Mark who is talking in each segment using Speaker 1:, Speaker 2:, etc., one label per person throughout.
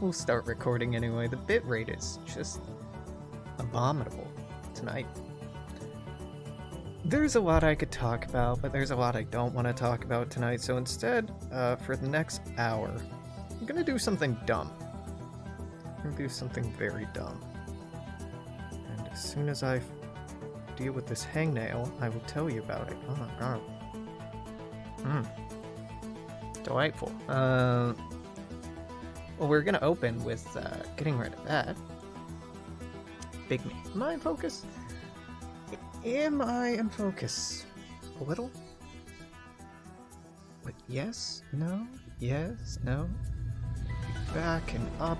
Speaker 1: we'll start recording anyway. The bitrate is just abominable tonight. There's a lot I could talk about, but there's a lot I don't want to talk about tonight, so instead, for the next hour, I'm gonna do something dumb. I'm gonna do something very dumb. And as soon as I deal with this hangnail, I will tell you about it. Oh my god. Delightful. Well, we're gonna open with getting rid of that. Big me. Am I in focus? Am I in focus? A little? But yes? No? Yes? No? Back and up.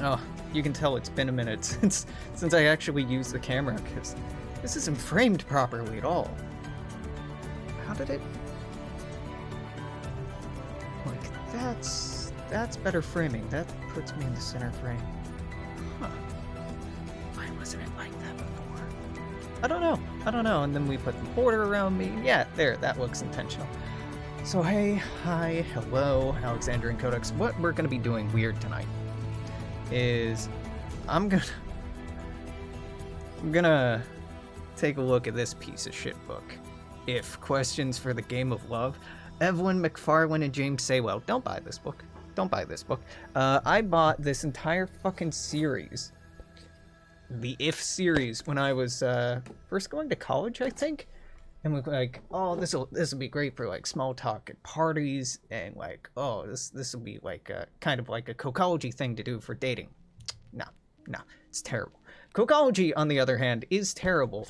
Speaker 1: Oh, you can tell it's been a minute since I actually used the camera, because this isn't framed properly at all. How did it... Like, that's better framing. That puts me in the center frame. Huh. Why wasn't it like that before? I don't know. And then we put the border around me. Yeah, there, that looks intentional. So hey, hi, hello, Alexander and Codex. What we're gonna be doing weird tonight is I'm gonna take a look at this piece of shit book. If Questions for the Game of Love. Evelyn McFarlane and James Saywell. Don't buy this book. Don't buy this book. I bought this entire fucking series, the If series, when I was first going to college, I think. And we're like, oh, this will be great for like small talk at parties, and like, oh, this will be like a kind of like a cocology thing to do for dating. No, it's terrible. Cocology, on the other hand, is terrible,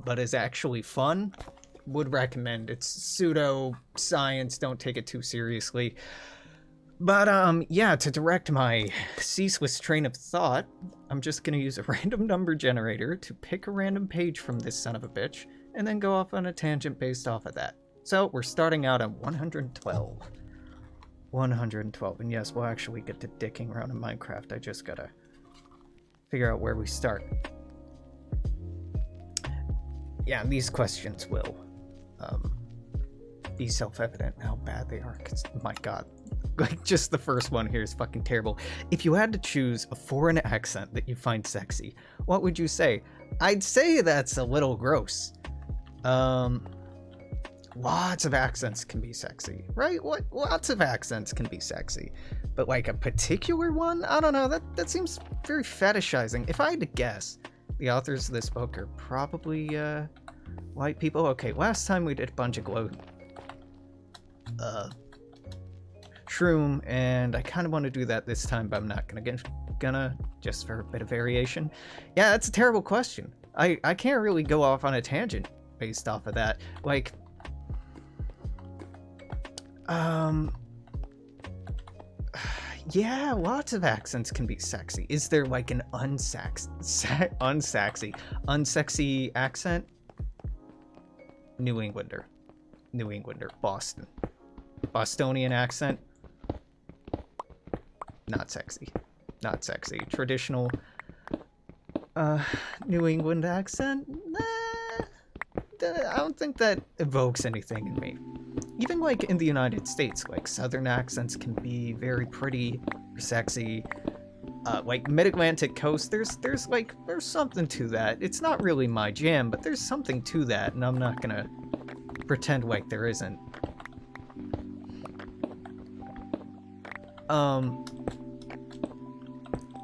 Speaker 1: but is actually fun. Would recommend. It's pseudo science. Don't take it too seriously. But yeah, to direct my ceaseless train of thought, I'm just gonna use a random number generator to pick a random page from this son of a bitch, and then go off on a tangent based off of that. So we're starting out at 112. 112, and yes, we'll actually get to dicking around in Minecraft. I just gotta figure out where we start. Yeah, these questions will be self-evident how bad they are, because, my god, like, just the first one here is fucking terrible. If you had to choose a foreign accent that you find sexy, what would you say? I'd say that's a little gross. Lots of accents can be sexy, right? Lots of accents can be sexy. But like a particular one? I don't know, that seems very fetishizing. If I had to guess, the authors of this book are probably, white people. Okay, last time we did a bunch of glow shroom, and I kind of want to do that this time, but I'm not gonna just for a bit of variation. Yeah, that's a terrible question. I can't really go off on a tangent based off of that. Like, yeah, lots of accents can be sexy. Is there like an unsexy accent? New Englander, Boston. Bostonian accent, not sexy. Traditional New England accent, nah, I don't think that evokes anything in me. Even like in the United States, like Southern accents can be very pretty, sexy. Like Mid-Atlantic coast, there's something to that. It's not really my jam, but there's something to that, and I'm not gonna pretend like there isn't.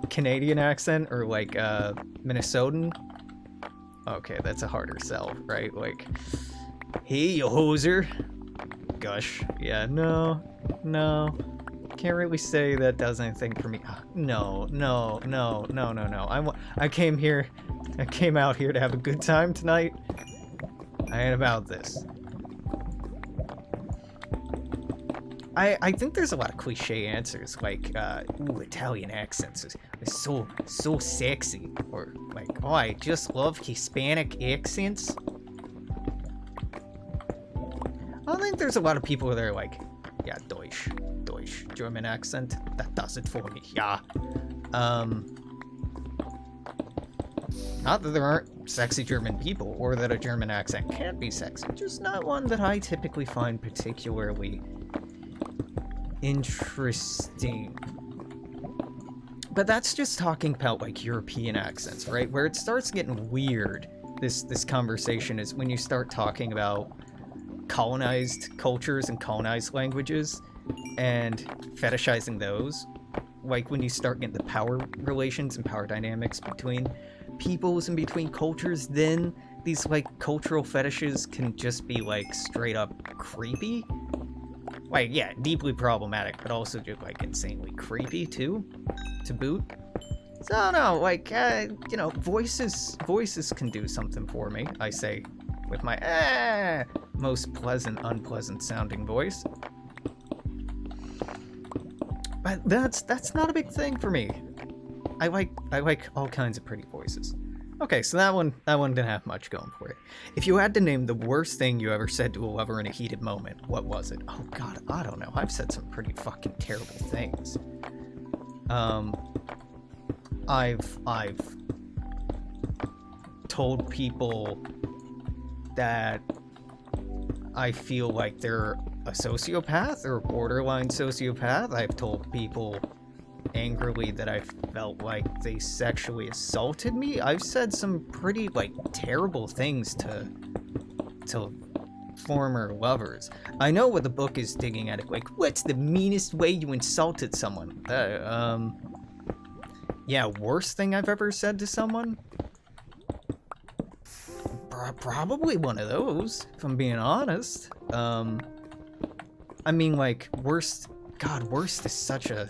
Speaker 1: Canadian accent, or like Minnesotan. Okay, that's a harder sell, right? Like, hey, you hoser. Gosh, yeah, no. Can't really say that does anything for me. No. I came out here to have a good time tonight. I ain't about this. I think there's a lot of cliche answers, like, ooh, Italian accents is so sexy, or like, oh, I just love Hispanic accents. I don't think there's a lot of people that are like, yeah, Deutsch, German accent, that does it for me, yeah. Not that there aren't sexy German people, or that a German accent can't be sexy, just not one that I typically find particularly interesting. But that's just talking about like European accents, right? Where it starts getting weird, this conversation, is when you start talking about colonized cultures and colonized languages and fetishizing those. Like when you start getting the power relations and power dynamics between peoples and between cultures, then these like cultural fetishes can just be like straight up creepy. Like, yeah, deeply problematic, but also just like insanely creepy too, to boot. So I don't know, like, you know, voices can do something for me, I say, with my most pleasant, unpleasant sounding voice. But that's not a big thing for me. I like all kinds of pretty voices. Okay, so that one didn't have much going for it. If you had to name the worst thing you ever said to a lover in a heated moment, what was it? Oh god, I don't know. I've said some pretty fucking terrible things. I've told people that I feel like they're a sociopath or a borderline sociopath. I've told people angrily that I felt like they sexually assaulted me. I've said some pretty like terrible things to former lovers. I know what the book is digging at it, like, what's the meanest way you insulted someone? Yeah, worst thing I've ever said to someone? Probably one of those, if I'm being honest. I mean, like, worst is such a...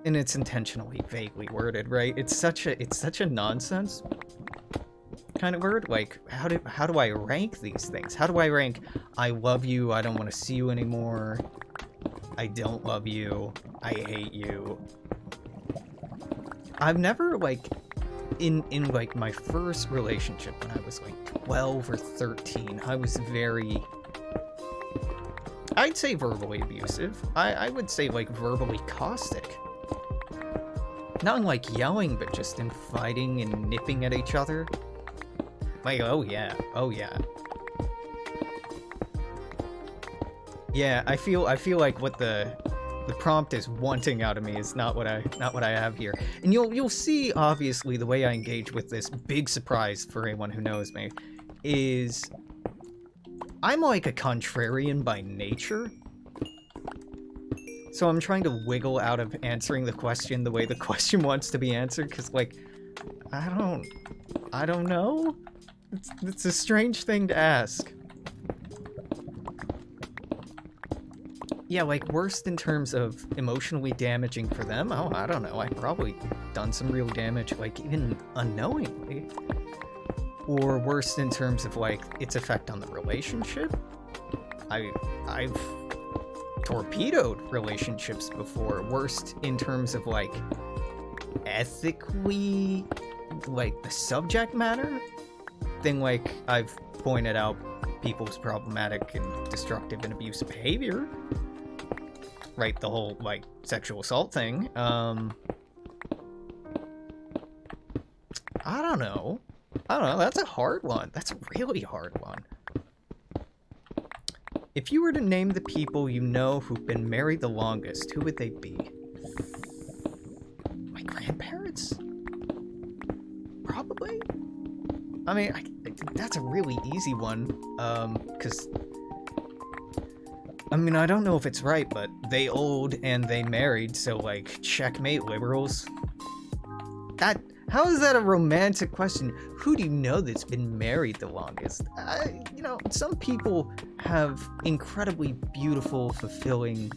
Speaker 1: And it's intentionally vaguely worded, right? It's such a nonsense kind of word. Like, how do I rank these things? How do I rank, I love you, I don't want to see you anymore, I don't love you, I hate you? I've never, like, in like my first relationship when I was like 12 or 13, I was very, I'd say verbally abusive. I would say like verbally caustic. Not in like yelling, but just in fighting and nipping at each other. Like, oh yeah. Yeah, I feel like what the prompt is wanting out of me is not what I have here. And you'll see, obviously, the way I engage with this, big surprise for anyone who knows me, is I'm like a contrarian by nature. So I'm trying to wiggle out of answering the question the way the question wants to be answered, because, like, I don't know? It's a strange thing to ask. Yeah, like, worst in terms of emotionally damaging for them? Oh, I don't know. I've probably done some real damage, like, even unknowingly. Or worst in terms of, like, its effect on the relationship? I've torpedoed relationships before. Worst in terms of, like, ethically, like, the subject matter? Thing, like, I've pointed out people's problematic and destructive and abusive behavior. Right, the whole, like, sexual assault thing. I don't know. That's a hard one. That's a really hard one. If you were to name the people you know who've been married the longest, who would they be? My grandparents? Probably? I mean, that's a really easy one, because... I mean, I don't know if it's right, but they old and they married, so, like, checkmate, liberals. How is that a romantic question? Who do you know that's been married the longest? You know, some people have incredibly beautiful, fulfilling,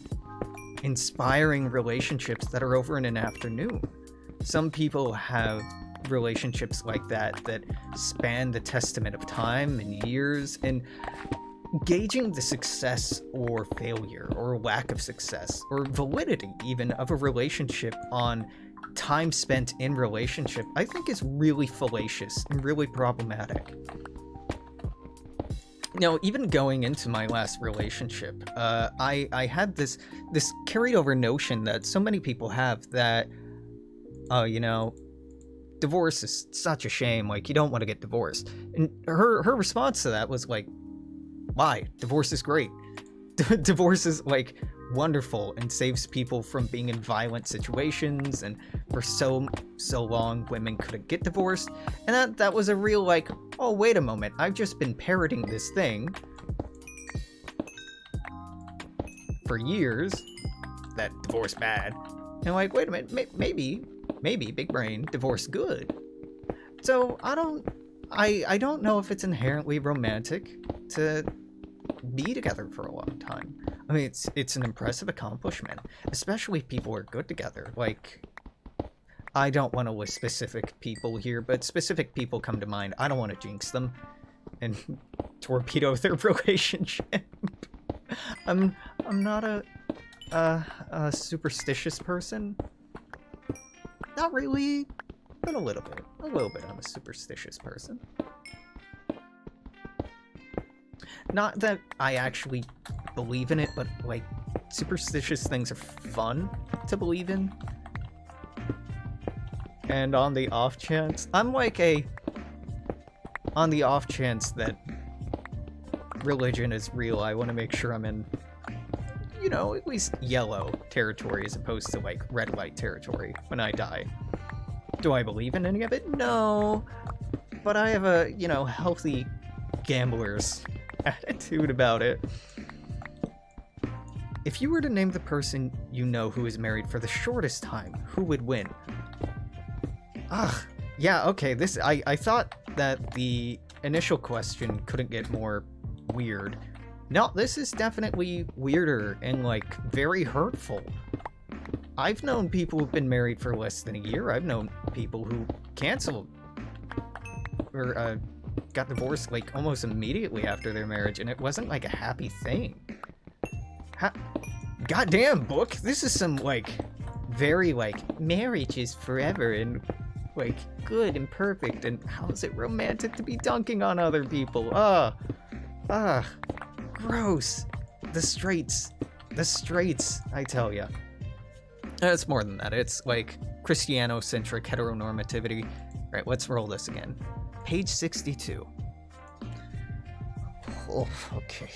Speaker 1: inspiring relationships that are over in an afternoon. Some people have relationships like that span the testament of time and years, and gauging the success or failure or lack of success or validity even of a relationship on time spent in relationship, I think is really fallacious and really problematic. Now, even going into my last relationship, I had this carried over notion that so many people have that, you know, divorce is such a shame, like, you don't want to get divorced. And her response to that was like, why? Divorce is great. divorce is like wonderful and saves people from being in violent situations, and for so long women couldn't get divorced, and that was a real like, oh wait a moment, I've just been parroting this thing for years, that divorce bad, and like, wait a minute, maybe big brain, divorce good. So I don't know if it's inherently romantic to be together for a long time. I mean, it's an impressive accomplishment, especially if people are good together. Like, I don't want to list specific people here, but specific people come to mind. I don't want to jinx them and torpedo their relationship. I'm not a superstitious person. Not really, but a little bit. I'm a superstitious person. Not that I actually believe in it, but like, superstitious things are fun to believe in. And on the off chance, on the off chance that religion is real, I want to make sure I'm in, you know, at least yellow territory as opposed to like red light territory when I die. Do I believe in any of it? No. But I have a, you know, healthy gambler's attitude about it. If you were to name the person you know who is married for the shortest time, who would win? Yeah, okay, I thought that the initial question couldn't get more weird. No, this is definitely weirder and, like, very hurtful. I've known people who've been married for less than a year. I've known people who canceled or got divorced, like, almost immediately after their marriage, and it wasn't, like, a happy thing. Goddamn, book! This is some, like, very, like, marriage is forever and, like, good and perfect, and how is it romantic to be dunking on other people? Gross. The straights, I tell ya. It's more than that. It's, like, Christiano-centric heteronormativity. Right, let's roll this again. Page 62. Oh, okay.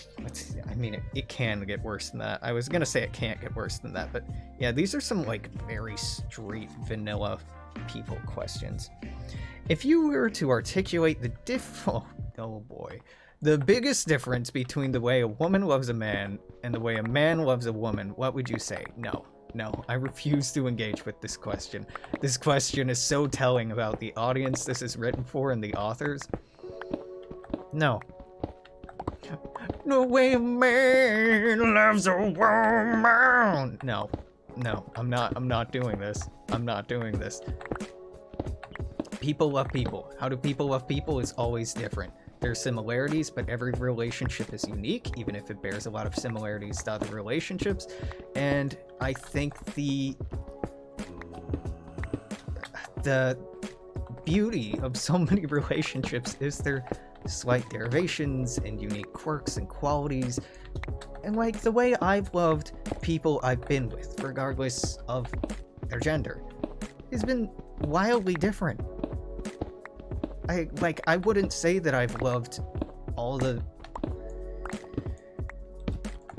Speaker 1: I mean, it can get worse than that. I was gonna say it can't get worse than that, but yeah, these are some, like, very straight vanilla people questions. If you were to articulate oh boy, the biggest difference between the way a woman loves a man and the way a man loves a woman, what would you say? No, I refuse to engage with this question. This question is so telling about the audience this is written for and the authors. No. No way a man loves a woman. No, I'm not doing this. I'm not doing this. People love people. How do people love people is always different. There's similarities, but every relationship is unique, even if it bears a lot of similarities to other relationships. And I think the beauty of so many relationships is their slight derivations and unique quirks and qualities. And like, the way I've loved people I've been with, regardless of their gender, has been wildly different. I wouldn't say that I've loved all the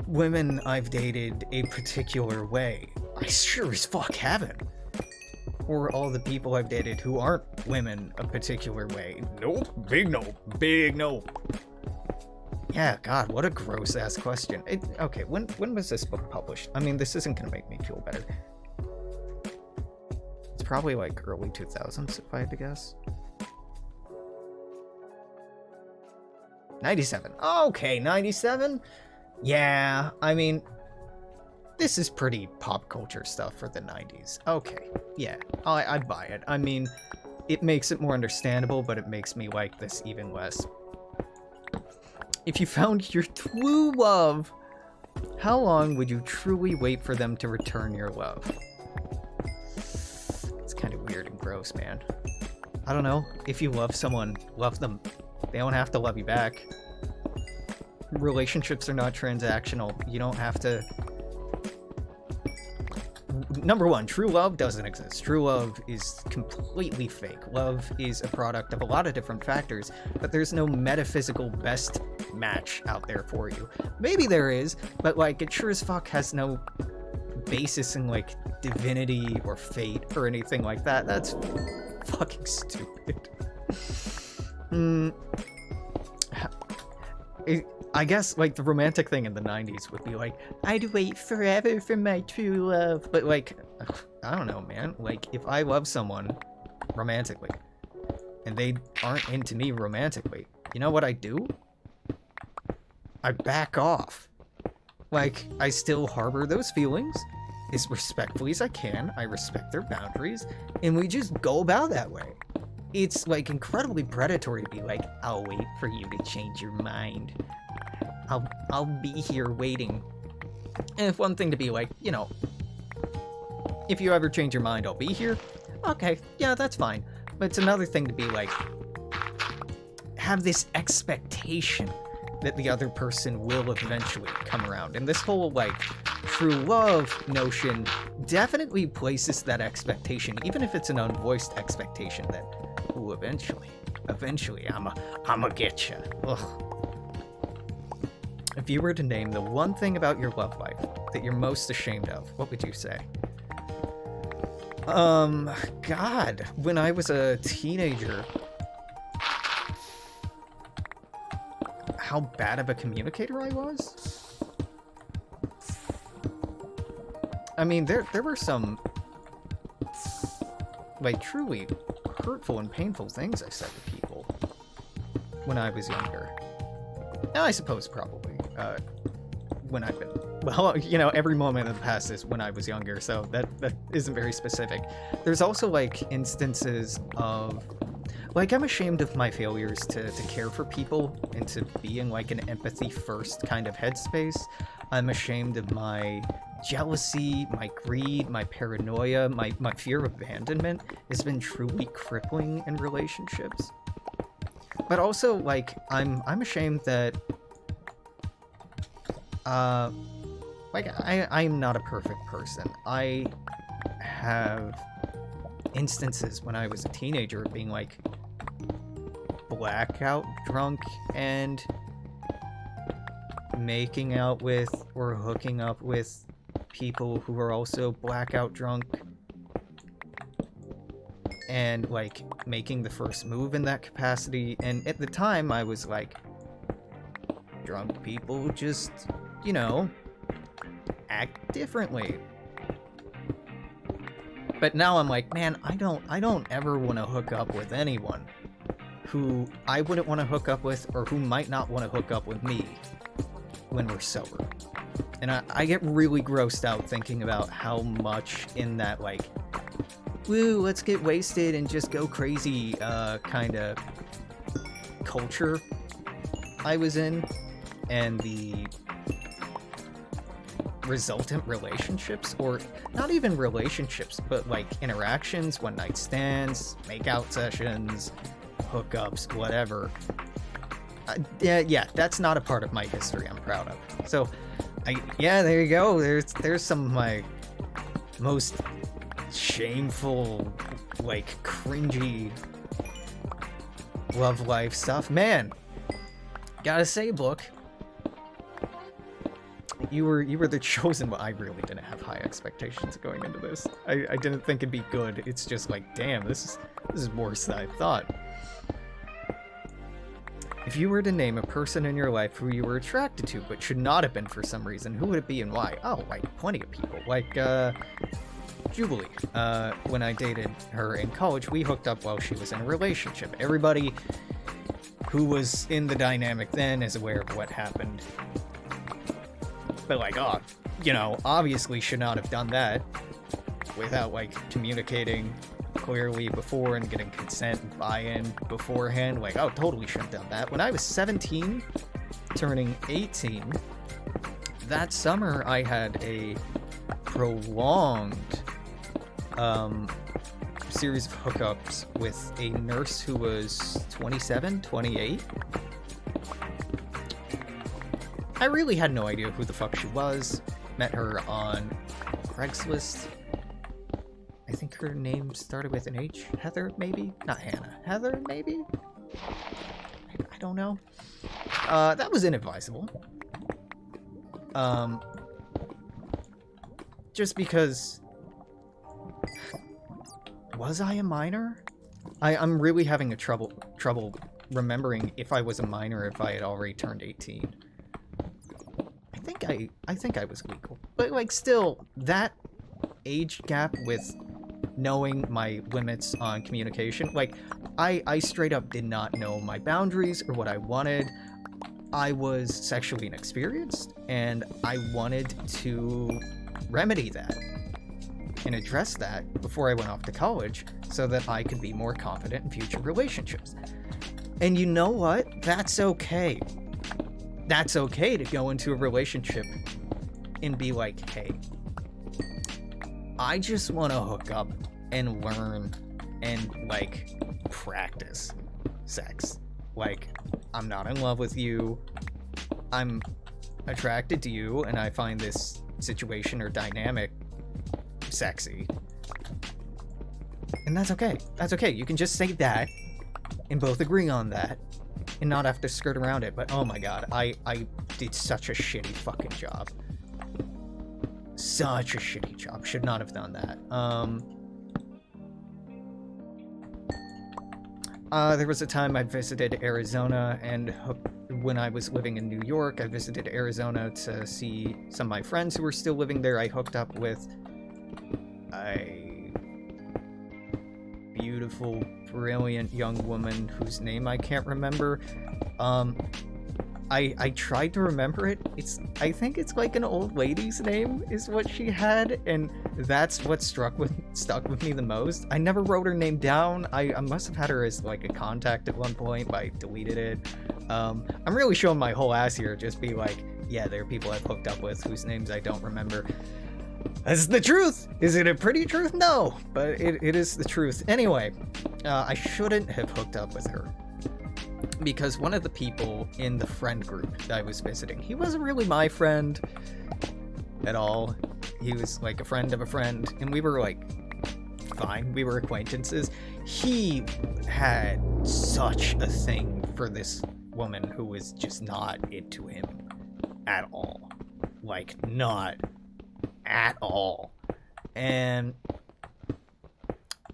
Speaker 1: women I've dated a particular way. I sure as fuck haven't. Or all the people I've dated who aren't women a particular way. Nope. Big no. Yeah, God, what a gross-ass question. Okay, when was this book published? I mean, this isn't gonna make me feel better. It's probably, like, early 2000s, if I had to guess. 97. Okay, 97? Yeah, I mean, this is pretty pop culture stuff for the 90s. Okay, yeah, I'd buy it. I mean, it makes it more understandable, but it makes me like this even less. If you found your true love, how long would you truly wait for them to return your love? It's kind of weird and gross, man. I don't know. If you love someone, love them. They don't have to love you back. Relationships are not transactional. You don't have to... Number one, true love doesn't exist. True love is completely fake. Love is a product of a lot of different factors, but there's no metaphysical best match out there for you. Maybe there is, but like it sure as fuck has no basis in like divinity or fate or anything like that. That's fucking stupid. I guess like the romantic thing in the 90s would be like, I'd wait forever for my true love. But like, I don't know, man. Like if I love someone romantically and they aren't into me romantically, you know what I do? I back off. Like, I still harbor those feelings as respectfully as I can. I respect their boundaries, and we just go about that way. It's like incredibly predatory to be like, I'll wait for you to change your mind. I'll be here waiting. And it's one thing to be like, you know, if you ever change your mind, I'll be here. Okay, yeah, that's fine. But it's another thing to be like, have this expectation that the other person will eventually come around. And this whole, like, true love notion definitely places that expectation, even if it's an unvoiced expectation that, ooh, eventually, I'ma get you. Ugh. If you were to name the one thing about your love life that you're most ashamed of, what would you say? God, when I was a teenager, how bad of a communicator I was? I mean, there were some, like, truly hurtful and painful things I said to people when I was younger. And I suppose probably, when I've been, well, you know, every moment in the past is when I was younger, so that isn't very specific. There's also, like, instances of, like, I'm ashamed of my failures to care for people and to be in, like, an empathy-first kind of headspace. I'm ashamed of my jealousy, my greed, my paranoia, my fear of abandonment has been truly crippling in relationships. But also, like, I'm ashamed that, like, I'm not a perfect person. I have instances when I was a teenager of being, like, blackout drunk and making out with or hooking up with people who are also blackout drunk and, like, making the first move in that capacity. And at the time I was like, drunk people just, you know, act differently. But now I'm like, man, I don't ever want to hook up with anyone who I wouldn't want to hook up with or who might not want to hook up with me when we're sober. And I get really grossed out thinking about how much in that, like, woo, let's get wasted and just go crazy kind of culture I was in, and the resultant relationships, or not even relationships, but like interactions, one night stands, makeout sessions, hookups, whatever. Yeah, that's not a part of my history I'm proud of. So, yeah, there you go. There's some of my most shameful, like, cringy love life stuff. Man, gotta say, Book, you were the chosen one. I really didn't have high expectations going into this. I didn't think it'd be good. It's just like, damn, this is worse than I thought. If you were to name a person in your life who you were attracted to but should not have been for some reason, who would it be and why? Oh, like, plenty of people. Like, Jubilee. When I dated her in college, we hooked up while she was in a relationship. Everybody who was in the dynamic then is aware of what happened. But, like, oh, you know, obviously should not have done that without, like, communicating clearly before and getting consent and buy-in beforehand. Like, oh, totally shouldn't have done that. When I was 17, turning 18, that summer I had a prolonged series of hookups with a nurse who was 27, 28. I really had no idea who the fuck she was. Met her on Craigslist. I think her name started with an H. Heather, maybe? Not Hannah. Heather, maybe? I don't know. That was inadvisable. Just because... Was I a minor? I'm really having trouble remembering if I was a minor, if I had already turned 18. I think I was legal. But, like, still, that age gap with knowing my limits on communication, like, I straight up did not know my boundaries or what I wanted. I was sexually inexperienced, and I wanted to remedy that and address that before I went off to college so that I could be more confident in future relationships. And you know what? That's okay. That's okay to go into a relationship and be like, hey, I just want to hook up and learn and, like, practice sex. Like, I'm not in love with you. I'm attracted to you, and I find this situation or dynamic sexy. And that's okay. That's okay. You can just say that and both agree on that and not have to skirt around it. But oh my god, I did such a shitty fucking job. Such a shitty job. Should not have done that. There was a time I visited Arizona, and when I was living in New York, I visited Arizona to see some of my friends who were still living there. I hooked up with a beautiful, brilliant young woman whose name I can't remember. I tried to remember it. I think it's like an old lady's name is what she had, and that's what stuck with me the most. I never wrote her name down. I must have had her as like a contact at one point, but I deleted it. I'm really showing my whole ass here, just be like, yeah, there are people I've hooked up with whose names I don't remember. That's the truth! Is it a pretty truth? No, but it is the truth. Anyway, I shouldn't have hooked up with her, because one of the people in the friend group that I was visiting, he wasn't really my friend at all. He was like a friend of a friend, and we were like fine, we were acquaintances. He had such a thing for this woman who was just not into him at all. Like, not at all. And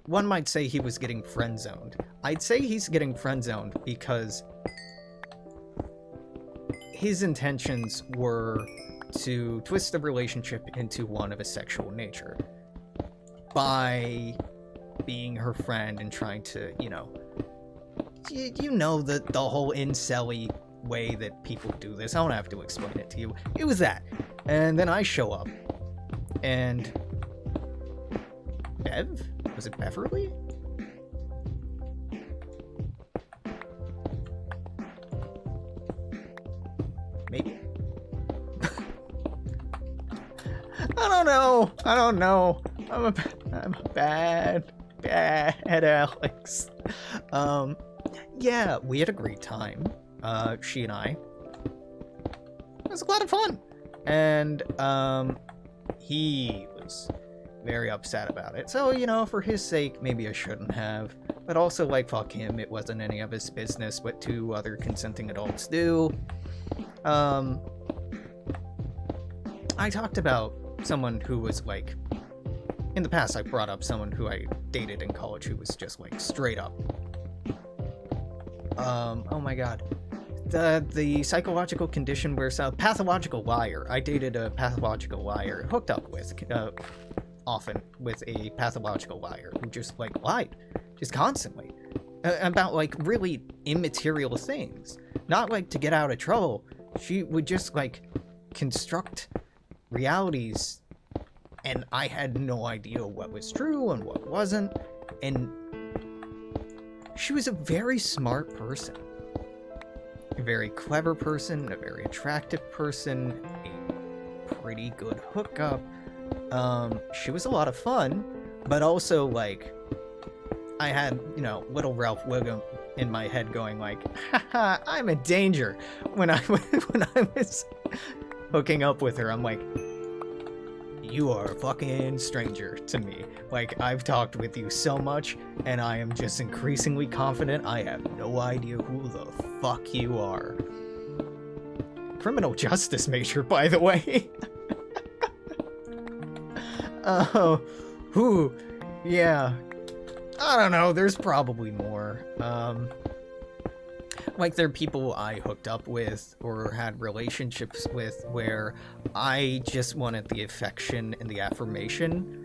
Speaker 1: one might say he was getting friend-zoned. I'd say he's getting friend-zoned because his intentions were to twist the relationship into one of a sexual nature by being her friend and trying to, you know the whole incel-y way that people do this. I don't have to explain it to you. It was that. And then I show up, and Bev? Was it Beverly? Maybe? I don't know. I'm a bad Alex. Yeah, we had a great time. She and I. It was a lot of fun. And, he was very upset about it. So, for his sake, maybe I shouldn't have. But also, like, fuck him. It wasn't any of his business what two other consenting adults do. I talked about someone who was, like... In the past, I brought up someone who I dated in college who was just, like, straight up. Oh my god. The psychological condition where pathological liar. I dated a pathological liar, hooked up with, often with a pathological liar who just, like, lied. Just constantly. About, like, really immaterial things. Not, like, to get out of trouble. She would just, like, construct realities, and I had no idea what was true and what wasn't. And she was a very smart person. A very clever person, a very attractive person, a pretty good hookup. She was a lot of fun, but also, like, I had, little Ralph Wiggum in my head going like, haha, I'm a danger. When I was hooking up with her, I'm like, you are a fucking stranger to me. Like, I've talked with you so much, and I am just increasingly confident I have no idea who the fuck you are. criminal justice major, by the way. Oh, yeah. I don't know, there's probably more. Like, there are people I hooked up with or had relationships with where I just wanted the affection and the affirmation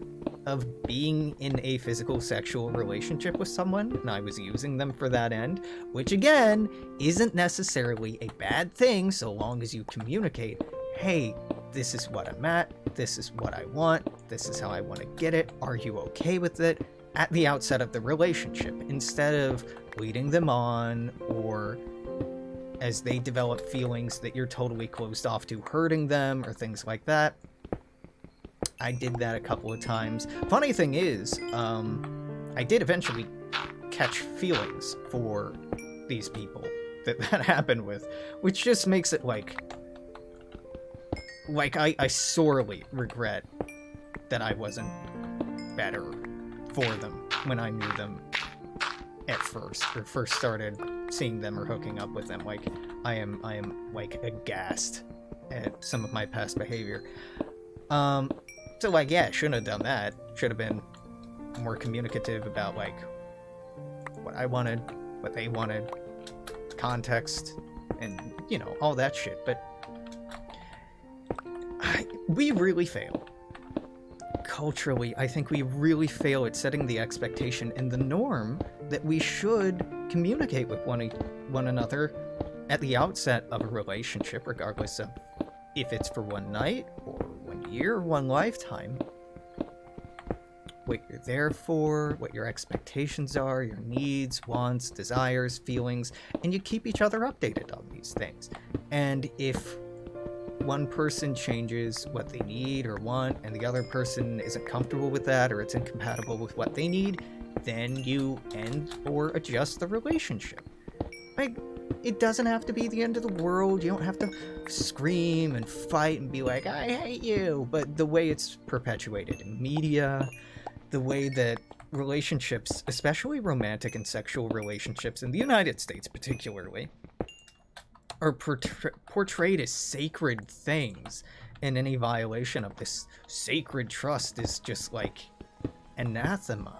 Speaker 1: of being in a physical sexual relationship with someone, and I was using them for that end, which again isn't necessarily a bad thing so long as you communicate, hey, this is what I'm at, this is what I want, this is how I want to get it, are you okay with it, at the outset of the relationship, instead of leading them on, or as they develop feelings that you're totally closed off to, hurting them, or things like that. I did that a couple of times. Funny thing is, I did eventually catch feelings for these people that happened with, which just makes it like I sorely regret that I wasn't better for them when I knew them at first, or first started seeing them or hooking up with them. Like, I am like aghast at some of my past behavior. So like, yeah, shouldn't have done that. Should have been more communicative about like what I wanted, what they wanted, context, and you know, all that shit. But we really fail. Culturally, I think we really fail at setting the expectation and the norm that we should communicate with one another at the outset of a relationship, regardless of if it's for one night or 1 year or one lifetime. What you're there for, what your expectations are, your needs, wants, desires, feelings, and you keep each other updated on these things. And if one person changes what they need or want, and the other person isn't comfortable with that, or it's incompatible with what they need, then you end or adjust the relationship. Like, it doesn't have to be the end of the world. You don't have to scream and fight and be like, I hate you. But the way it's perpetuated in media, the way that relationships, especially romantic and sexual relationships in the United States particularly, are portrayed as sacred things, and any violation of this sacred trust is just like anathema.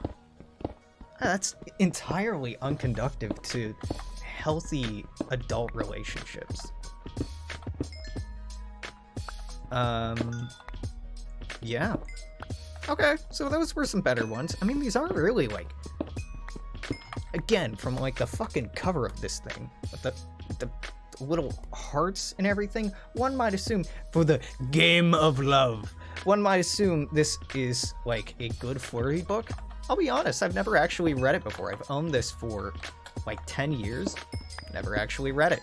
Speaker 1: That's entirely unconducive to healthy adult relationships. Yeah. Okay, so those were some better ones. I mean, these aren't really like, again, from like the fucking cover of this thing, with the little hearts and everything, one might assume, for the game of love, one might assume this is like a good flirty book. I'll be honest, I've never actually read it before. I've owned this for like 10 years, never actually read it.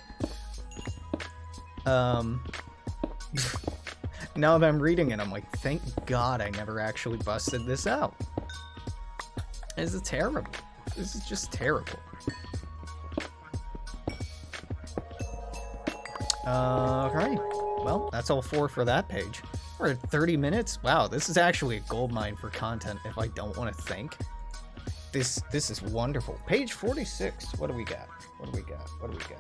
Speaker 1: Now that I'm reading it, I'm like, thank God I never actually busted this out. This is terrible. This is just terrible. Alright, well, that's all four for that page. We're at 30 minutes. Wow, this is actually a goldmine for content if I don't want to think. This is wonderful. Page 46. What do we got? What do we got? What do we got?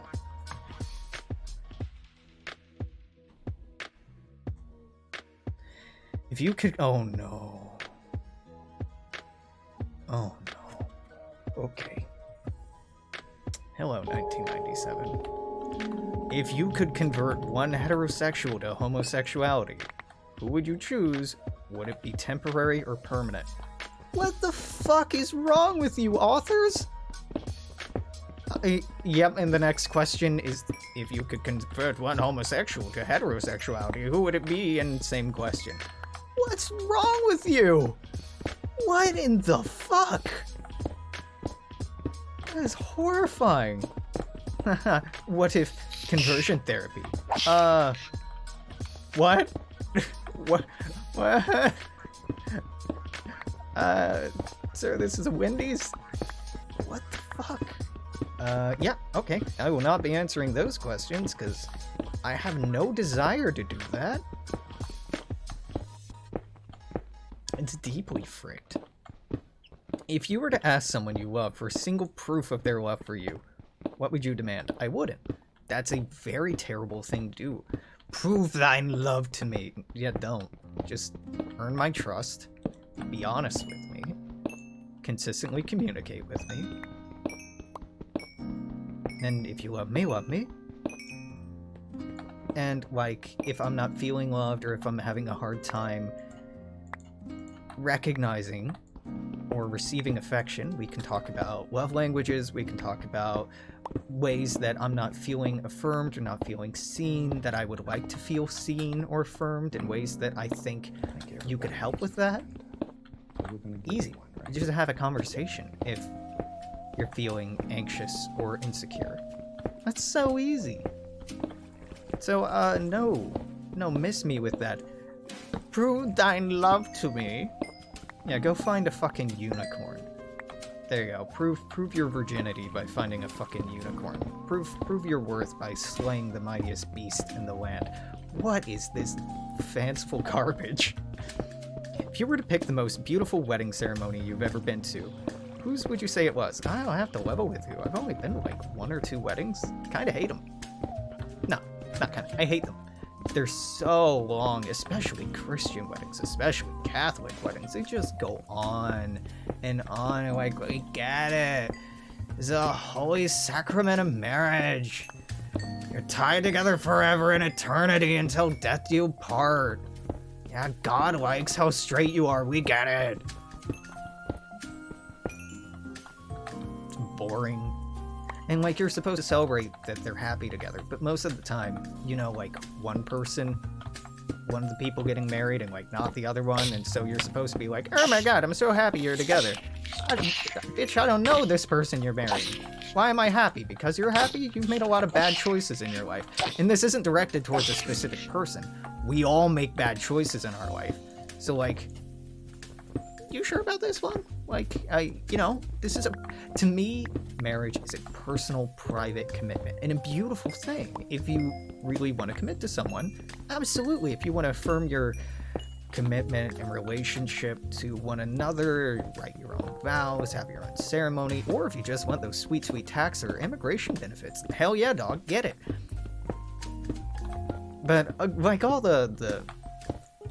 Speaker 1: If you could... Oh, no. Oh, no. Okay. Hello, 1997. If you could convert one heterosexual to homosexuality, who would you choose? Would it be temporary or permanent? What the fuck is wrong with you, authors? Yep, and the next question is, if you could convert one homosexual to heterosexuality, who would it be? And same question. What's wrong with you? What in the fuck? That is horrifying. What if conversion therapy? What? What? Sir, this is a Wendy's? What the fuck? Yeah, okay. I will not be answering those questions, because I have no desire to do that. It's deeply fricked. If you were to ask someone you love for a single proof of their love for you, what would you demand? I wouldn't. That's a very terrible thing to do. Prove thine love to me. Yeah, don't. Just earn my trust. Be honest with me. Consistently communicate with me. And if you love me, love me. And, like, if I'm not feeling loved or if I'm having a hard time recognizing or receiving affection, we can talk about love languages, we can talk about ways that I'm not feeling affirmed or not feeling seen, that I would like to feel seen or affirmed, in ways that I think you could help with that. Easy. You just have a conversation if you're feeling anxious or insecure. That's so easy. So, no, miss me with that. Prove thine love to me. Yeah, go find a fucking unicorn. There you go. Prove your virginity by finding a fucking unicorn. Prove your worth by slaying the mightiest beast in the land. What is this fanciful garbage? If you were to pick the most beautiful wedding ceremony you've ever been to, whose would you say it was? I don't have to level with you. I've only been to like 1 or 2 weddings. Kinda hate them. No, not kinda. I hate them. They're so long, especially Christian weddings, especially Catholic weddings. They just go on and on, and like, we get it. It's a holy sacrament of marriage. You're tied together forever in eternity until death do you part. Yeah, God likes how straight you are, we get it. It's boring. And, like, you're supposed to celebrate that they're happy together, but most of the time, you know, like, one of the people getting married and, like, not the other one, and so you're supposed to be like, oh my god, I'm so happy you're together. Bitch, I don't know this person you're marrying. Why am I happy? Because you're happy? You've made a lot of bad choices in your life. And this isn't directed towards a specific person. We all make bad choices in our life. So, like, you sure about this one? Like, this is to me, marriage is a personal, private commitment, and a beautiful thing. If you really want to commit to someone, absolutely. If you want to affirm your commitment and relationship to one another, write your own vows, have your own ceremony, or if you just want those sweet, sweet tax or immigration benefits, hell yeah, dog, get it. But, like, all the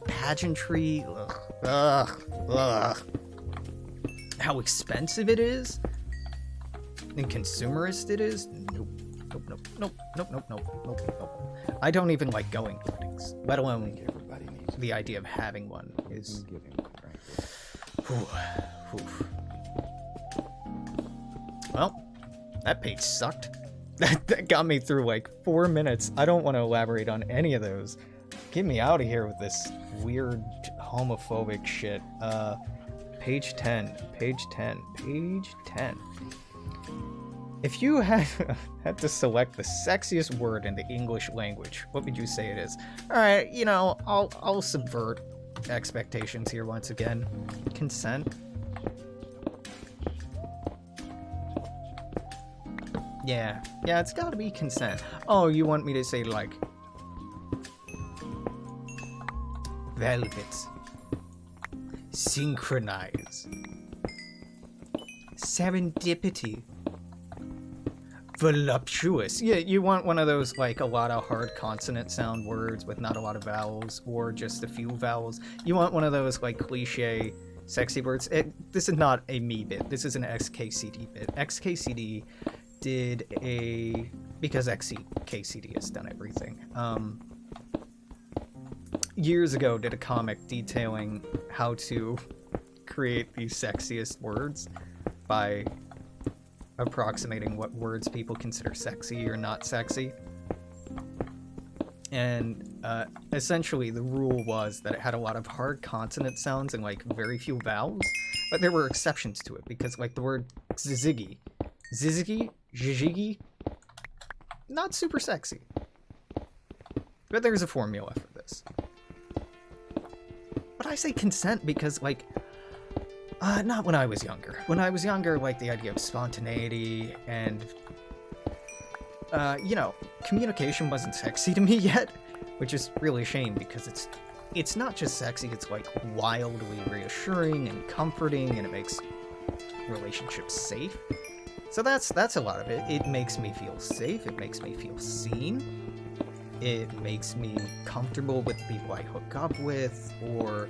Speaker 1: pageantry, how expensive it is and consumerist it is. Nope. I don't even like going to weddings, let alone the idea of having one is. Well, that page sucked. That got me through like 4 minutes. I don't want to elaborate on any of those. Get me out of here with this weird homophobic shit. Page 10. If you had to select the sexiest word in the English language, what would you say it is? Alright, I'll subvert expectations here once again. Consent. Yeah, it's gotta be consent. Oh, you want me to say, like, velvet, synchronize, serendipity, voluptuous. Yeah, you want one of those, like, a lot of hard consonant sound words with not a lot of vowels, or just a few vowels. You want one of those, like, cliche sexy words. This is not a me bit. This is an XKCD bit. XKCD did because XKCD has done everything. Years ago did a comic detailing how to create the sexiest words by approximating what words people consider sexy or not sexy. And essentially the rule was that it had a lot of hard consonant sounds and like very few vowels, but there were exceptions to it because like the word zizigi, not super sexy. But there's a formula for this. But I say consent because, like, not when I was younger. When I was younger, like, the idea of spontaneity and, communication wasn't sexy to me yet, which is really a shame because it's not just sexy, it's, like, wildly reassuring and comforting, and it makes relationships safe. So that's a lot of it. It makes me feel safe, it makes me feel seen. It makes me comfortable with people I hook up with or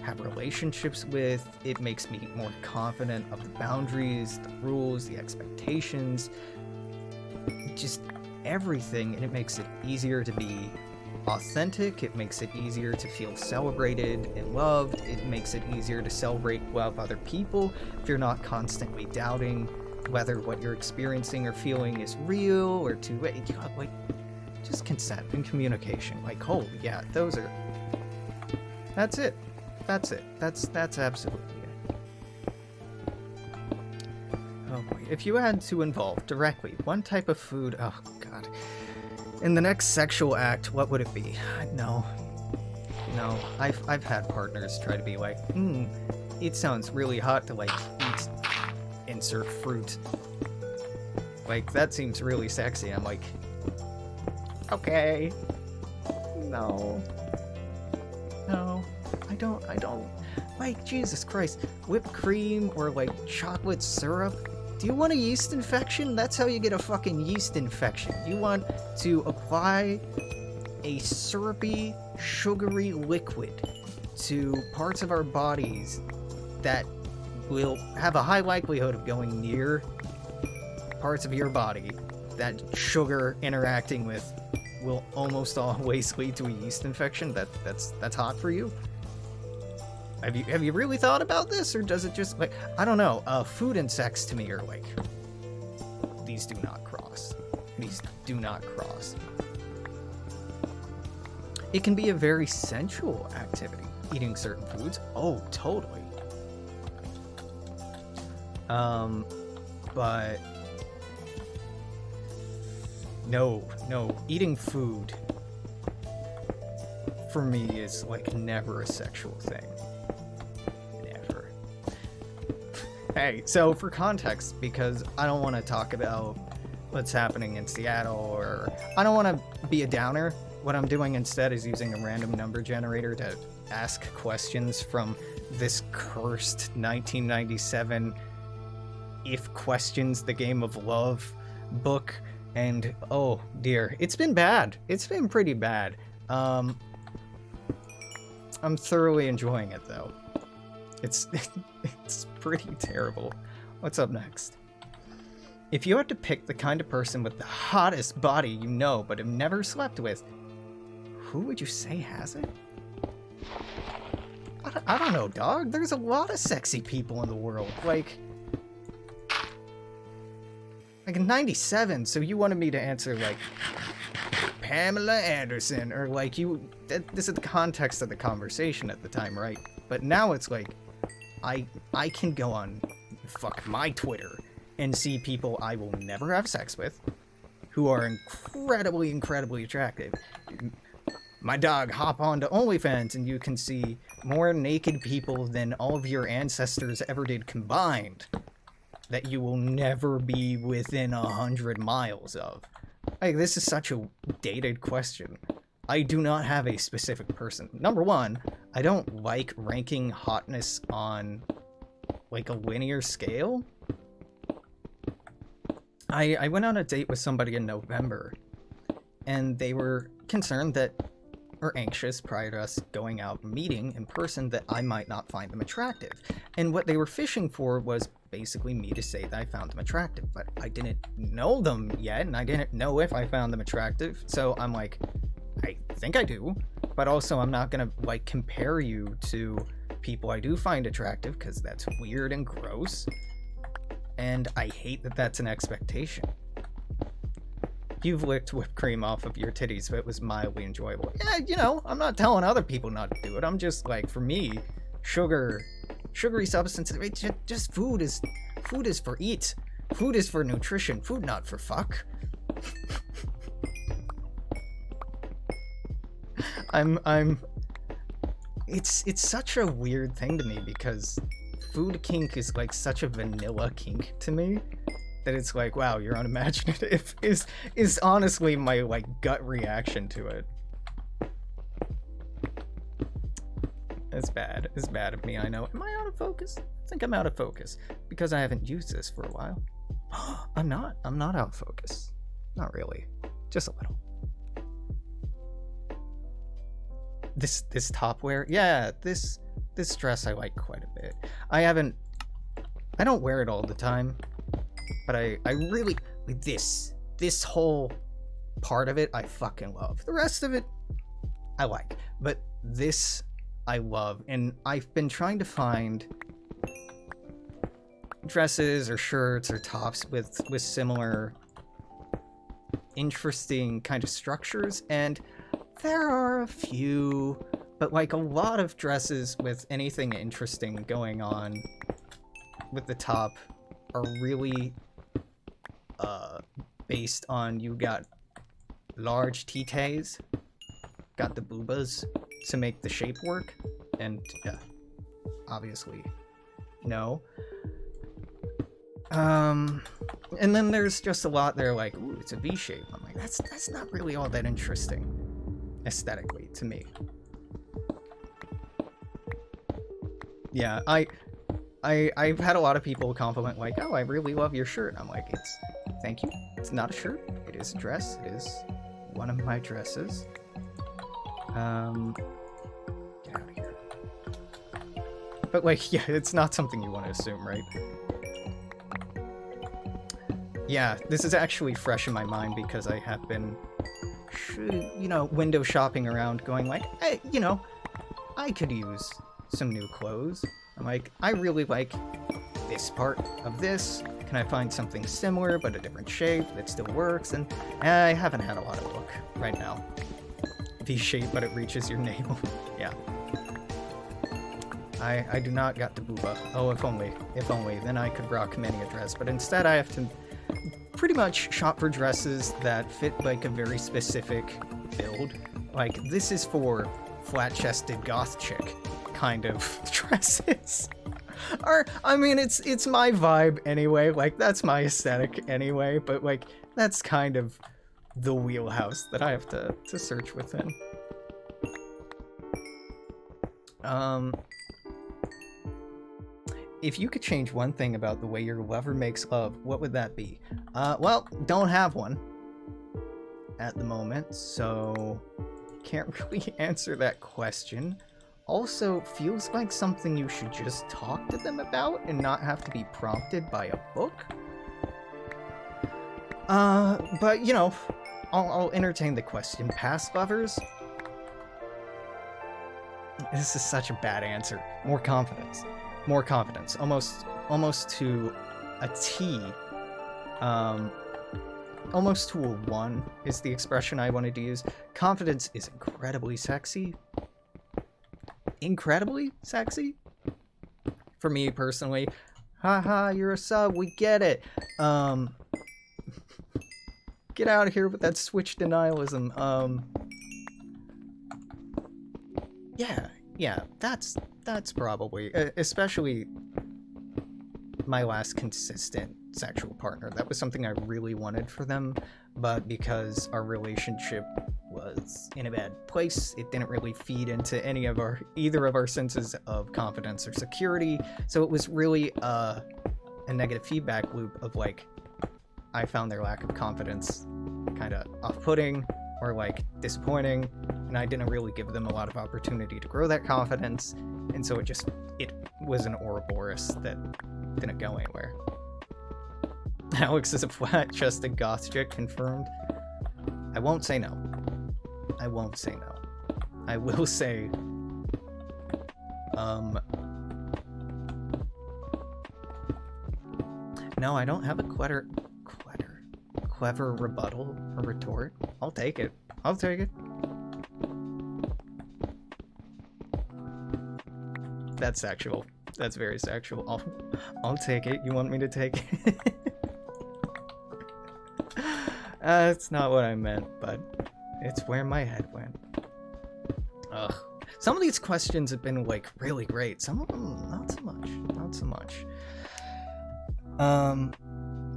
Speaker 1: have relationships with. It makes me more confident of the boundaries, the rules, the expectations, just everything. And it makes it easier to be authentic. It makes it easier to feel celebrated and loved. It makes it easier to celebrate love other people if you're not constantly doubting whether what you're experiencing or feeling is real or too like just consent and communication. Like, oh yeah, that's it. That's absolutely it. Oh boy. If you had to involve directly one type of food, oh god, in the next sexual act, what would it be? No. I've had partners try to be like, it sounds really hot to like eat, insert fruit. Like, that seems really sexy. I'm like, okay. No, I don't. Like, Jesus Christ, whipped cream or like chocolate syrup? Do you want a yeast infection? That's how you get a fucking yeast infection. You want to apply a syrupy, sugary liquid to parts of our bodies that will have a high likelihood of going near parts of your body that sugar interacting with will almost always lead to a yeast infection. That's hot for you? Have you really thought about this, or does it just like, I don't know, food and sex to me are like, these do not cross. These do not cross. It can be a very sensual activity, eating certain foods. Oh, totally. But no, eating food for me is like never a sexual thing. Never. Hey, so for context, because I don't want to talk about what's happening in Seattle, or I don't want to be a downer, what I'm doing instead is using a random number generator to ask questions from this cursed 1997 If Questions the Game of Love book, and oh dear, it's been bad. It's been pretty bad. I'm thoroughly enjoying it though. It's pretty terrible. What's up next? If you had to pick the kind of person with the hottest body you know but have never slept with, who would you say has it? I don't know, dog. There's a lot of sexy people in the world. Like in 97, so you wanted me to answer like Pamela Anderson, or like this is the context of the conversation at the time, right? But now it's like I can go on fuck my Twitter and see people I will never have sex with who are incredibly attractive. My dog, hop onto OnlyFans and you can see more naked people than all of your ancestors ever did combined that you will never be within 100 miles of. Like, this is such a dated question. I do not have a specific person. Number one, I don't like ranking hotness on like a linear scale. I went on a date with somebody in November, and they were concerned that, or anxious prior to us going out meeting in person, that I might not find them attractive. And what they were fishing for was basically me to say that I found them attractive, but I didn't know them yet, and I didn't know if I found them attractive. So I'm like, I think I do, but also I'm not gonna like compare you to people I do find attractive, because that's weird and gross. And I hate that that's an expectation. You've licked whipped cream off of your titties, but it was mildly enjoyable. Yeah, you know, I'm not telling other people not to do it. I'm just like, for me, sugary substances, just food is for eat. Food is for nutrition. Food not for fuck. It's such a weird thing to me, because food kink is like such a vanilla kink to me that it's like, wow, you're unimaginative is honestly my like gut reaction to it. It's bad of me, I know. Am I out of focus? I think I'm out of focus because I haven't used this for a while. I'm not out of focus. Not really. Just a little. this top wear. Yeah, this dress I like quite a bit. I don't wear it all the time, but I really, this whole part of it I fucking love. The rest of it I like, but this I love, and I've been trying to find dresses or shirts or tops with similar interesting kind of structures, and there are a few, but like a lot of dresses with anything interesting going on with the top are really based on, you got large titties, got the boobas to make the shape work, and yeah, obviously no. And then there's just a lot there like, ooh, it's a V shape. I'm like, that's not really all that interesting aesthetically to me. Yeah, I've had a lot of people compliment like, oh, I really love your shirt. I'm like, thank you. It's not a shirt. It is a dress. It is one of my dresses. Get out of here. But like, yeah, it's not something you want to assume, right? Yeah, this is actually fresh in my mind because I have been, window shopping around going like, hey, I could use some new clothes. I'm like, I really like this part of this. Can I find something similar but a different shape that still works? And I haven't had a lot of luck right now. V-shape, but it reaches your navel. Yeah. I do not got the booba. Oh, if only. Then I could rock many a dress. But instead I have to pretty much shop for dresses that fit like a very specific build. Like, this is for flat-chested goth chick kind of dresses. Or, I mean, it's my vibe anyway. Like, that's my aesthetic anyway. But like, that's kind of the wheelhouse that I have to search within. If you could change one thing about the way your lover makes love, what would that be? Well, don't have one at the moment, so can't really answer that question. Also, feels like something you should just talk to them about and not have to be prompted by a book. But I'll entertain the question. Past lovers? This is such a bad answer. More confidence. Almost to a T. Almost to a 1 is the expression I wanted to use. Confidence is incredibly sexy. Incredibly sexy? For me personally. Haha, you're a sub, we get it. Get out of here with that Switch denialism. Yeah, that's probably, especially my last consistent sexual partner. That was something I really wanted for them, but because our relationship was in a bad place, it didn't really feed into either of our senses of confidence or security. So it was really a negative feedback loop of like, I found their lack of confidence kind of off-putting or like disappointing, and I didn't really give them a lot of opportunity to grow that confidence, and so it was an Ouroboros that didn't go anywhere. Alex is a flat-chested goth chick, confirmed. I won't say no. I will say, no, I don't have a clever rebuttal or retort. I'll take it. That's sexual. That's very sexual. I'll take it. You want me to take it? That's not what I meant, but it's where my head went. Ugh. Some of these questions have been like really great. Some of them not so much.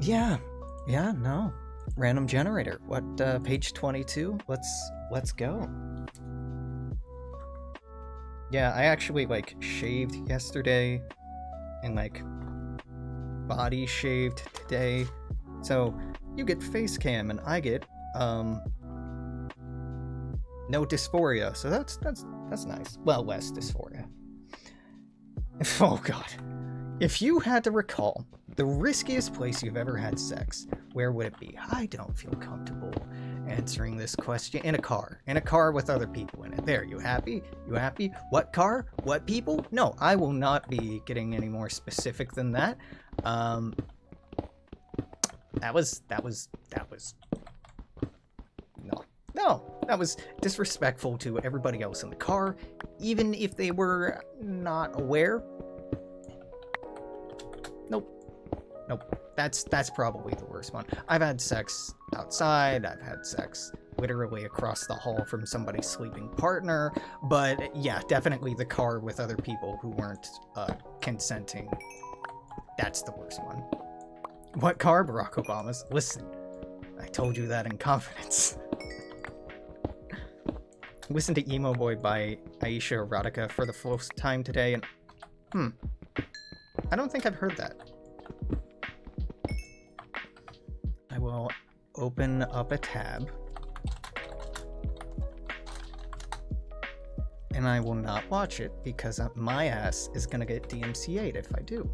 Speaker 1: Yeah, no. Random generator. What, page 22? Let's go. Yeah, I actually like shaved yesterday and like body shaved today. So you get face cam and I get no dysphoria. So that's That's nice. Well, West Dysphoria. Oh god. If you had to recall the riskiest place you've ever had sex, where would it be? I don't feel comfortable answering this question. In a car. In a car with other people in it. There, you happy? You happy? What car? What people? No, I will not be getting any more specific than that. That was no, that was disrespectful to everybody else in the car, even if they were not aware. Nope. That's probably the worst one. I've had sex outside, I've had sex literally across the hall from somebody's sleeping partner, but yeah, definitely the car with other people who weren't consenting. That's the worst one. What car? Barack Obama's. Listen, I told you that in confidence. Listen to Emo Boy by Aisha Erotica for the first time today, and I don't think I've heard that. I will open up a tab, and I will not watch it because my ass is gonna get DMCA'd if I do.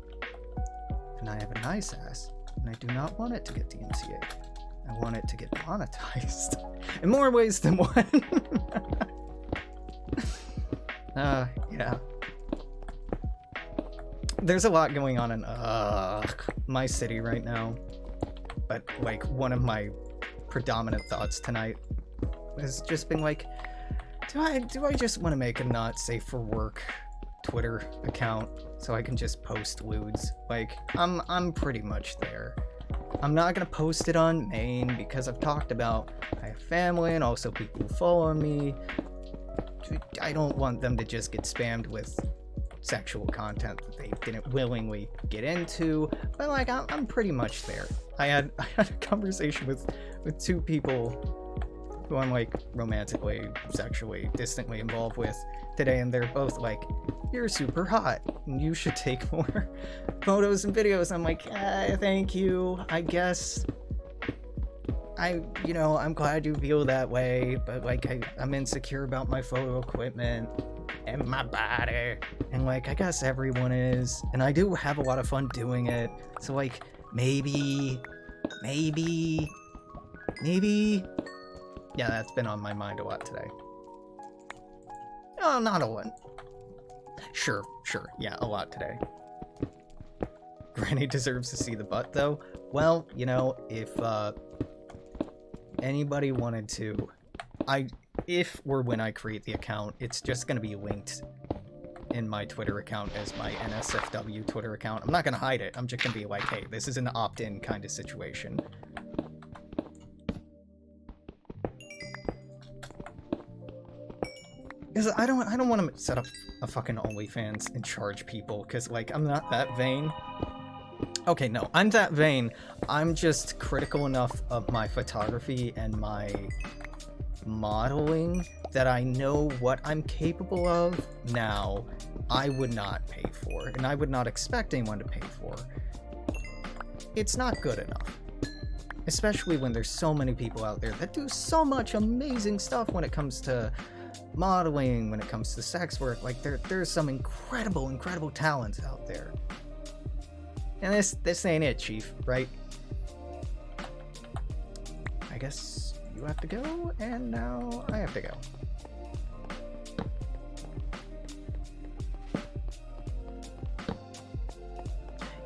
Speaker 1: And I have a nice ass, and I do not want it to get DMCA'd. I want it to get monetized in more ways than one. Yeah. There's a lot going on in my city right now, but like one of my predominant thoughts tonight has just been like, do I just want to make a not safe for work Twitter account so I can just post lewds? Like, I'm pretty much there. I'm not gonna post it on main because I've talked about I have family and also people who follow me. I don't want them to just get spammed with sexual content that they didn't willingly get into, but like I'm pretty much there. I had a conversation with two people who I'm like romantically, sexually, distantly involved with today, and they're both like, "You're super hot, and you should take more photos and videos." I'm like, thank you, I guess. I'm glad you feel that way, but like I'm insecure about my photo equipment and my body, and like I guess everyone is, and I do have a lot of fun doing it. So like maybe, yeah, that's been on my mind a lot today. Oh, not a lot. Sure, yeah, a lot today. Granny deserves to see the butt, though. Well, if anybody wanted to, if or when I create the account, it's just going to be linked in my Twitter account as my NSFW Twitter account. I'm not going to hide it. I'm just going to be like, hey, this is an opt-in kind of situation. Because I don't want to set up a fucking OnlyFans and charge people, because, like, I'm not that vain. Okay, no, I'm that vain. I'm just critical enough of my photography and my modeling that I know what I'm capable of now. I would not pay for, and I would not expect anyone to pay for. It's not good enough. Especially when there's so many people out there that do so much amazing stuff when it comes to modeling, when it comes to sex work. Like, there's some incredible talents out there. And this ain't it, Chief, right? I guess you have to go, and now I have to go.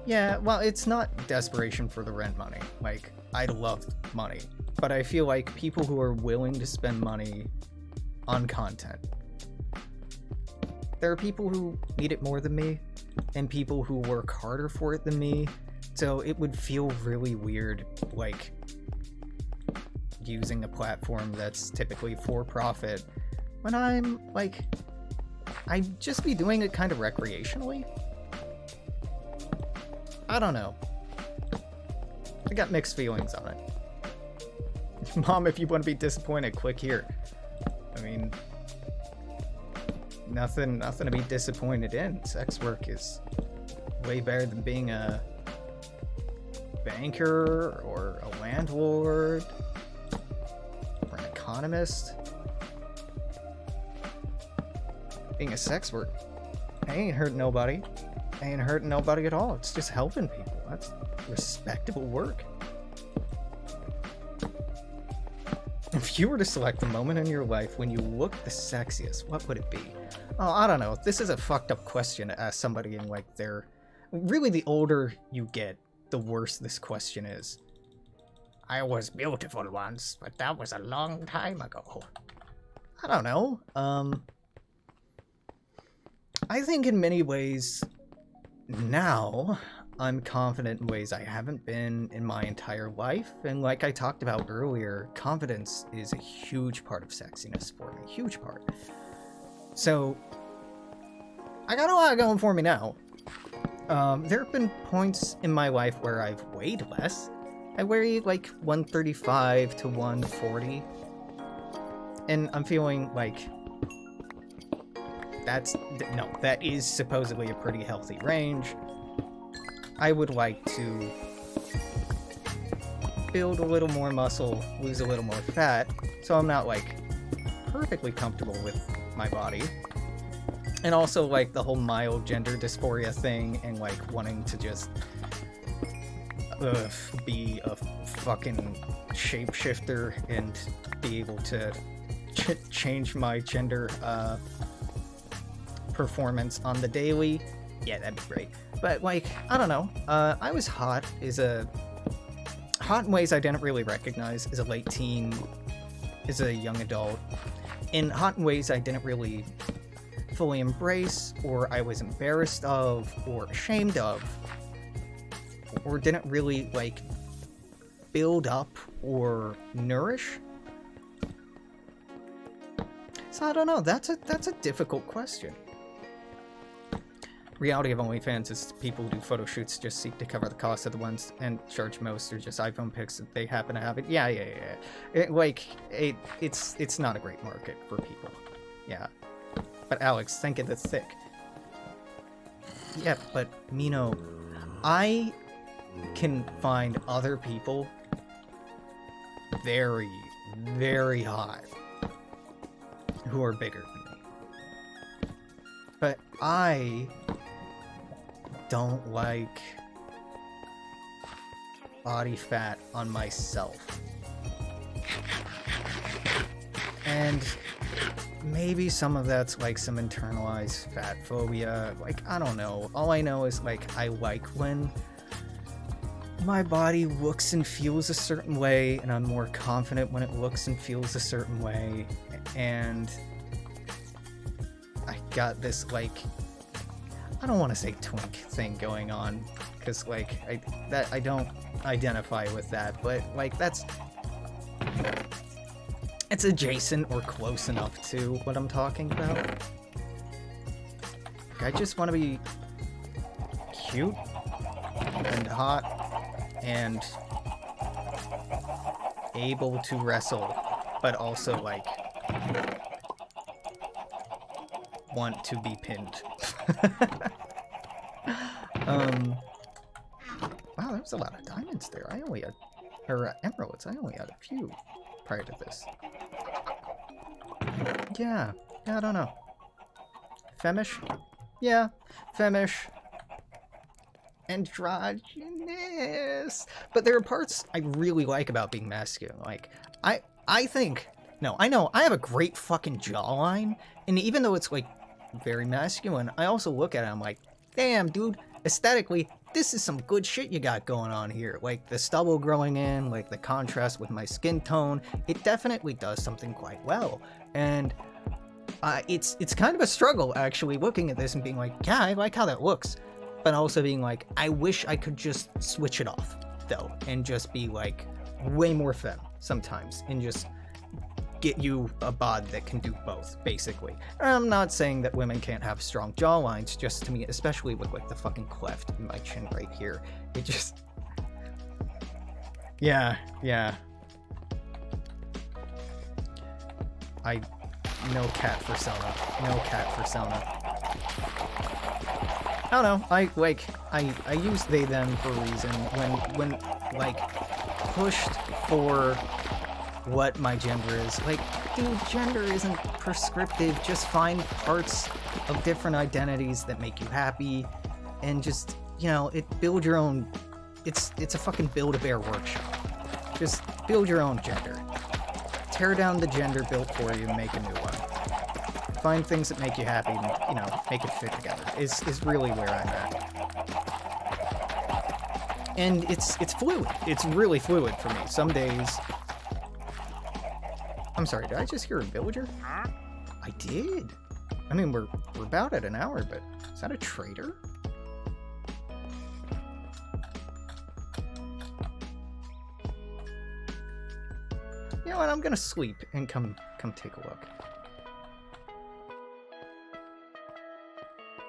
Speaker 1: Yeah, well, it's not desperation for the rent money. Like, I love money, but I feel like people who are willing to spend money on content. There are people who need it more than me, and people who work harder for it than me, so it would feel really weird, like, using a platform that's typically for profit when I'm, like, I'd just be doing it kind of recreationally. I don't know. I got mixed feelings on it. Mom, if you want to be disappointed, click here. I mean, nothing to be disappointed in. Sex work is way better than being a banker or a landlord or an economist. being a sex worker, I ain't hurting nobody. I ain't hurting nobody at all. It's just helping people. That's respectable work. If you were to select the moment in your life when you look the sexiest, what would it be? Oh, I don't know. This is a fucked up question to ask somebody in like their... Really, the older you get, the worse this question is. I was beautiful once, but that was a long time ago. I don't know. I think in many ways, now, I'm confident in ways I haven't been in my entire life. And like I talked about earlier, confidence is a huge part of sexiness for me. Huge part. So, I got a lot going for me now. There have been points in my life where I've weighed less. I weigh like 135 to 140. And I'm feeling like that is supposedly a pretty healthy range. I would like to build a little more muscle, lose a little more fat, so I'm not like perfectly comfortable with my body. And also like the whole mild gender dysphoria thing and like wanting to just be a fucking shapeshifter and be able to change my gender performance on the daily. Yeah, that'd be great. But like, I don't know. I was hot in ways I didn't really recognize as a late teen, as a young adult. In hot in ways I didn't really fully embrace, or I was embarrassed of, or ashamed of, or didn't really like build up or nourish. So I don't know. That's a difficult question. Reality of OnlyFans is people who do photo shoots just seek to cover the cost of the ones and charge most or just iPhone pics that they happen to have it. Yeah. It's not a great market for people. Yeah. But Alex, think of the thick. Yeah, but Mino, I can find other people very, very hot who are bigger than me. But I don't like body fat on myself. And maybe some of that's like some internalized fat phobia. Like, I don't know. All I know is like I like when my body looks and feels a certain way, and I'm more confident when it looks and feels a certain way. And I got this like, I don't want to say twink thing going on, because like I don't identify with that, but like it's adjacent or close enough to what I'm talking about. Like, I just want to be cute and hot and able to wrestle, but also like want to be pinned. Wow, there was a lot of diamonds there. I only had, or emeralds. I only had a few prior to this. Yeah, I don't know. Femish? Yeah, femish. Androgynous. But there are parts I really like about being masculine. Like, I know, I have a great fucking jawline, and even though it's like very masculine, I also look at it, I'm like, damn, dude, aesthetically, this is some good shit you got going on here. Like the stubble growing in, like the contrast with my skin tone, it definitely does something quite well. And it's kind of a struggle actually looking at this and being like, yeah, I like how that looks, but also being like, I wish I could just switch it off though and just be like way more femme sometimes and just get you a bod that can do both, basically. And I'm not saying that women can't have strong jawlines, just to me, especially with like the fucking cleft in my chin right here. It just... Yeah. No cat persona. I don't know, I use they them for a reason when like pushed for what my gender is. Like, dude, gender isn't prescriptive. Just find parts of different identities that make you happy, and just, you know, build your own. It's a fucking Build-A-Bear workshop. Just build your own gender. Tear down the gender built for you and make a new one. Find things that make you happy and, you know, make it fit together is really where I'm at. And it's fluid. It's really fluid for me. Some days... I'm sorry, did I just hear a villager? I did. I mean, we're about at an hour, but is that a trader? You know what, I'm gonna sleep and come take a look.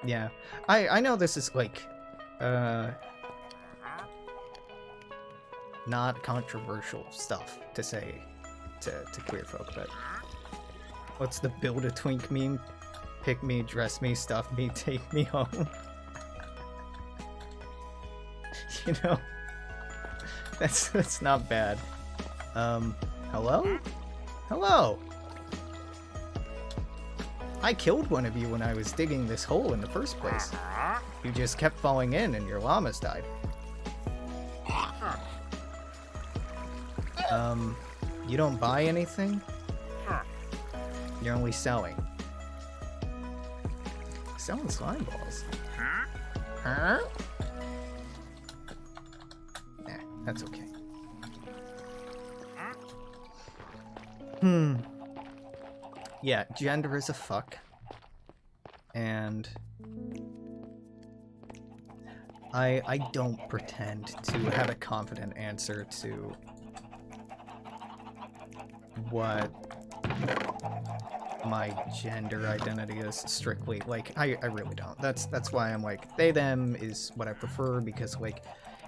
Speaker 1: Yeah, I know this is like, not controversial stuff to say to queer folk, but what's the Build-A-Twink meme? Pick me, dress me, stuff me, take me home. You know, that's not bad. Hello? Hello! I killed one of you when I was digging this hole in the first place. You just kept falling in and your llamas died. You don't buy anything? You're only selling. Selling slime balls? Huh? Nah, that's okay. Yeah, gender is a fuck. And I don't pretend to have a confident answer to what my gender identity is strictly. Like, I really don't. That's why I'm like, they, them is what I prefer, because, like,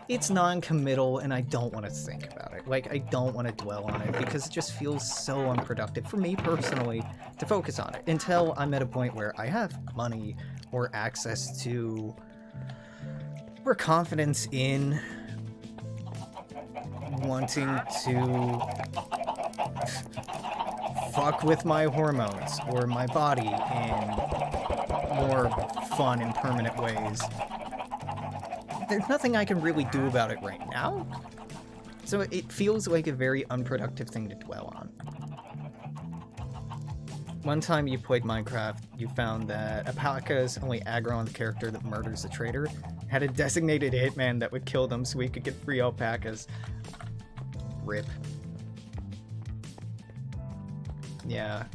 Speaker 1: it's non-committal and I don't want to think about it. Like, I don't want to dwell on it because it just feels so unproductive for me personally to focus on it until I'm at a point where I have money or access to, or confidence in wanting to fuck with my hormones or my body in more fun and permanent ways. There's nothing I can really do about it right now, so it feels like a very unproductive thing to dwell on. One time you played Minecraft, you found that alpacas only aggro on the character that murders the trader, had a designated hitman that would kill them so we could get free alpacas. RIP. Yeah,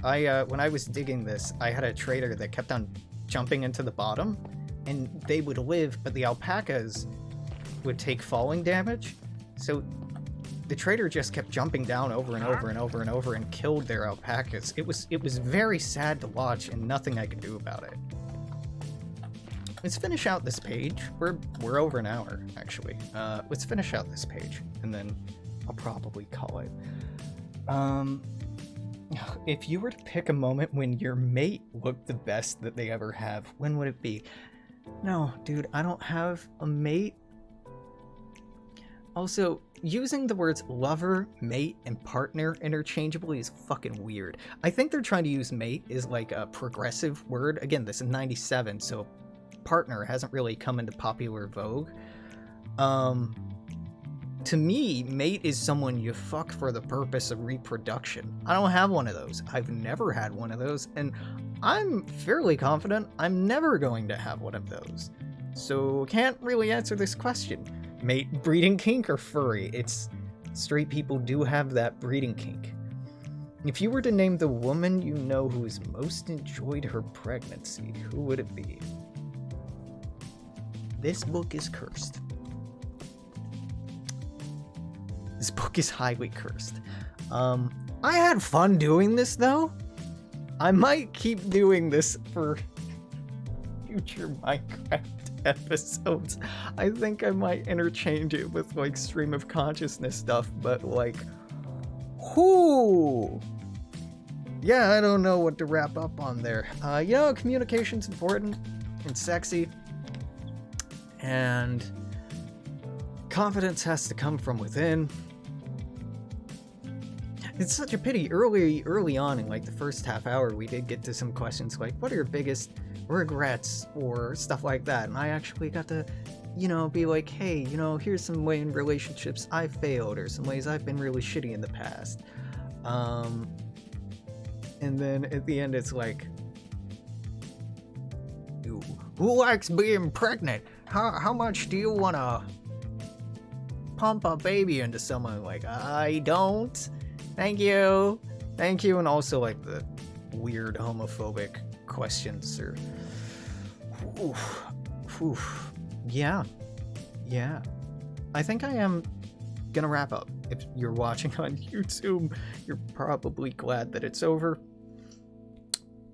Speaker 1: when I was digging this, I had a trader that kept on jumping into the bottom, and they would live, but the alpacas would take falling damage, so the trader just kept jumping down over and over and over and over and killed their alpacas. It was very sad to watch, and nothing I could do about it. Let's finish out this page. We're over an hour, actually. Let's finish out this page, and then I'll probably call it. If you were to pick a moment when your mate looked the best that they ever have, when would it be? No, dude, I don't have a mate. Also, using the words lover, mate, and partner interchangeably is fucking weird. I think they're trying to use mate as like a progressive word. Again, this is 97, so partner hasn't really come into popular vogue. To me, mate is someone you fuck for the purpose of reproduction. I don't have one of those. I've never had one of those, and I'm fairly confident I'm never going to have one of those. So can't really answer this question. Mate, breeding kink, or furry? It's straight people do have that breeding kink. If you were to name the woman you know who has most enjoyed her pregnancy, who would it be? This book is cursed. This book is highly cursed. I had fun doing this, though. I might keep doing this for future Minecraft episodes. I think I might interchange it with, like, stream of consciousness stuff, but, like, whoo! Yeah, I don't know what to wrap up on there. You know, communication's important and sexy, and confidence has to come from within. It's such a pity. Early on in like the first half hour, we did get to some questions like, what are your biggest regrets or stuff like that. And I actually got to, you know, be like, hey, you know, here's some way in relationships I failed or some ways I've been really shitty in the past. And then at the end, it's like, who likes being pregnant? How much do you want to pump a baby into someone? Like, I don't. Thank you. Thank you. And also, like, the weird homophobic questions or... Yeah. I think I am gonna wrap up. If you're watching on YouTube, you're probably glad that it's over.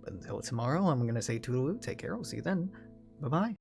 Speaker 1: But until tomorrow, I'm gonna say toodaloo. Take care. We'll see you then. Bye-bye.